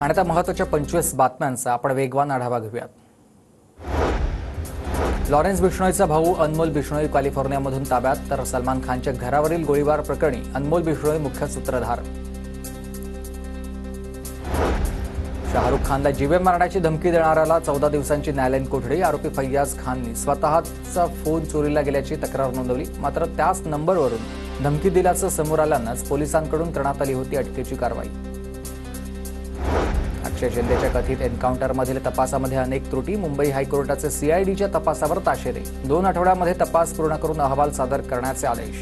आणि आता महत्त्वाच्या 25 बातम्यांचा आपण वेगवान आढावा घेऊयात। लॉरेन्स बिश्नोईचा भाऊ अनमोल बिश्नोई कॅलिफोर्नियामधून ताब्यात, तर सलमान खानच्या घरावरील गोळीबार प्रकरणी अनमोल बिश्नोई मुख्य सूत्रधार। शाहरुख खानला जीवे मारण्याची धमकी देणाऱ्याला 14 दिवसांची न्यायालयीन कोठडी। आरोपी फैयाज खानने स्वतःचा फोन चोरीला गेल्याची तक्रार नोंदवली, मात्र त्याच नंबरवरून धमकी दिल्याचं समोर आल्यानंच पोलिसांकडून करण्यात आली होती अटकेची कारवाई। अक्षय शिंदेच्या कथित एन्काउंटरमधील तपासामध्ये अनेक त्रुटी। मुंबई हायकोर्टाचे सीआयडीच्या तपासावर ताशेरे। 2 आठवड्यामध्ये तपास पूर्ण करून अहवाल सादर करण्याचे आदेश।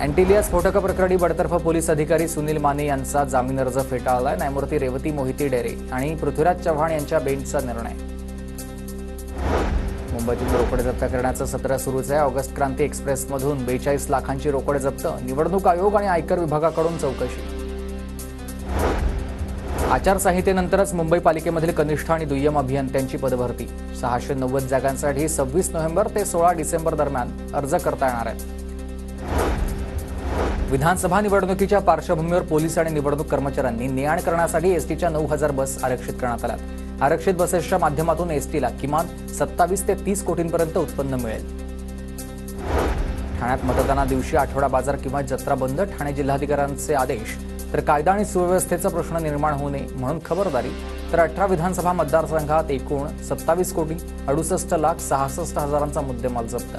अँटिलिया स्फोटक प्रकरणी बडतर्फ पोलीस अधिकारी सुनील माने यांचा जामीन अर्ज फेटाळला। न्यायमूर्ती रेवती मोहिती डेरे आणि पृथ्वीराज चव्हाण यांच्या बेंचचा निर्णय। मुंबईतून रोकड जप्त करण्याचं सत्र सुरूच आहे। ऑगस्ट क्रांती एक्सप्रेसमधून 42 लाखांची रोकड जप्त। निवडणूक आयोग आणि आयकर विभागाकडून चौकशी। आचारसंहितेनंतरच मुंबई पालिकेमधील कनिष्ठ आणि दुय्यम अभियंत्यांची पदभरती। 690 जागांसाठी 26 नोव्हेंबर ते 16 डिसेंबर दरम्यान अर्ज करता येणार आहेत। विधानसभा निवडणुकीच्या पार्श्वभूमीवर पोलीस आणि निवडणूक कर्मचाऱ्यांनी ने-आण करण्यासाठी एसटीच्या 9000 बस आरक्षित करण्यात आल्या। आरक्षित बसेसच्या माध्यमातून एसटीला किमान 27 ते 30 कोटींपर्यंत उत्पन्न मिळेल। ठाण्यात मतदानादिवशी आठवडा बाजार किंवा जत्रा बंद। ठाणे जिल्हाधिकाऱ्यांचे आदेश। तर कायदा आणि सुव्यवस्थेचा प्रश्न निर्माण होऊ नये म्हणून खबरदारी। तर 18 विधानसभा मतदारसंघात एकूण 27 कोटी 68,66,000चा मुद्देमाल जप्त।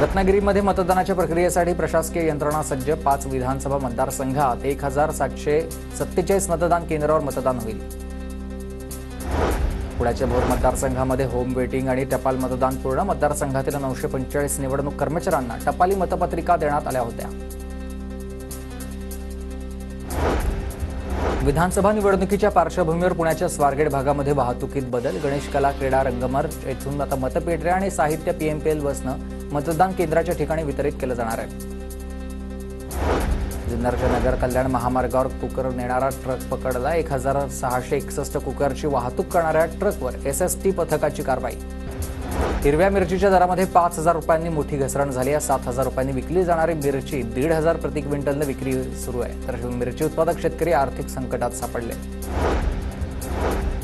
रत्नागिरीमध्ये मतदानाच्या प्रक्रियेसाठी प्रशासकीय यंत्रणा सज्ज। 5 विधानसभा मतदारसंघात 1747 मतदान केंद्रावर मतदान होईल। पुण्याच्या भोर मतदारसंघामध्ये होम वेटिंग आणि टपाल मतदान पूर्ण। मतदारसंघातील 945 निवडणूक कर्मचाऱ्यांना टपाली मतपत्रिका देण्यात आल्या होत्या। विधानसभा निवडणुकीच्या पार्श्वभूमीवर पुण्याच्या स्वारगेट भागामध्ये वाहतुकीत बदल। गणेश कला क्रीडा रंगमंच येथून आता मतपेढ्या आणि साहित्य पीएमपीएल बसनं मतदान केंद्राच्या ठिकाणी वितरित केलं जाणार आहे। जुन्नरच्या नगर कल्याण महामार्गावर कुकर नेणारा ट्रक पकडला। 1661 कुकरची वाहतूक करणाऱ्या ट्रकवर एसएसटी पथकाची कारवाई। हिरव्या मिरचीच्या दरामध्ये 5000 रुपयांनी मोठी घसरण झाली आहे। 7000 रुपयांनी विकली जाणारी मिरची 1500 प्रति क्विंटलने विक्री सुरू आहे। तर मिरची उत्पादक शेतकरी आर्थिक संकटात सापडले।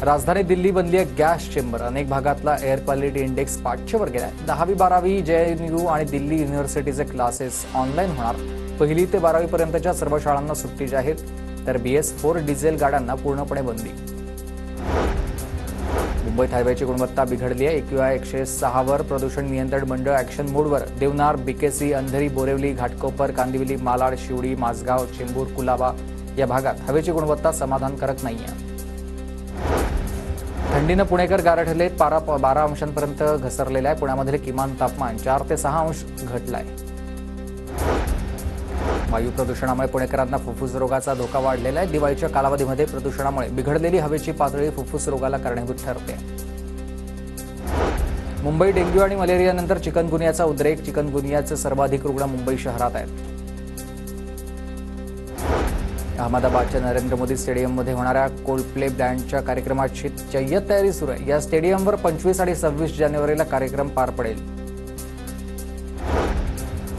राजधानी दिल्ली बनली गॅस चेंबर। अनेक भागातला एअर क्वालिटी इंडेक्स 500 वर गेलाय। 10वी 12वी जेएनयू आणि दिल्ली युनिव्हर्सिटीचे क्लासेस ऑनलाईन होणार। 1ली ते 12वी पर्यंतच्या सर्व शाळांना सुट्टी जाहीर। तर BS4 डिझेल गाड्यांना पूर्णपणे बंदी। मुंबईत हायवेची गुणवत्ता बिघडली आहे। AQI 106 वर प्रदूषण नियंत्रण मंडळ ॲक्शन मोडवर। देवनार, BKC, अंधेरी, बोरिवली, घाटकोपर, कांदिवली, मालाड, शिवडी, माझगाव, चेंबूर, कुलाबा या भागात हवेची गुणवत्ता समाधानकारक नाहीये। थंडीनं पुणेकर गारठले। पारा 12 अंशांपर्यंत घसरलेला आहे। पुण्यामधले किमान तापमान 4 ते 6 अंश घटलंय। वायू प्रदूषणामुळे पुणेकरांना फुफ्फुस रोगाचा धोका वाढलेला आहे। दिवाळीच्या कालावधीमध्ये प्रदूषणामुळे बिघडलेली हवेची पातळी फुफ्फुस रोगाला कारणीभूत ठरते। मुंबई डेंग्यू आणि मलेरियानंतर चिकनगुनियाचा उद्रेक। चिकनगुनियाचे सर्वाधिक रुग्ण मुंबई शहरात आहेत। अहमदाबादच्या नरेंद्र मोदी स्टेडियममध्ये होणाऱ्या कोल्डप्ले बँडच्या कार्यक्रमाची जय्यत तयारी सुरू आहे। या स्टेडियमवर 25 आणि 26 जानेवारीला कार्यक्रम पार पडेल।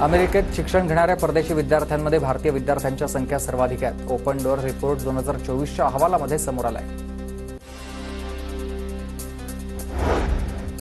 अमेरिकेत शिक्षण घेणाऱ्या परदेशी विद्यार्थ्यांमध्ये भारतीय विद्यार्थ्यांच्या संख्या सर्वाधिक आहे। ओपन डोअर रिपोर्ट 2024च्या अहवालामध्ये समोर आलाय।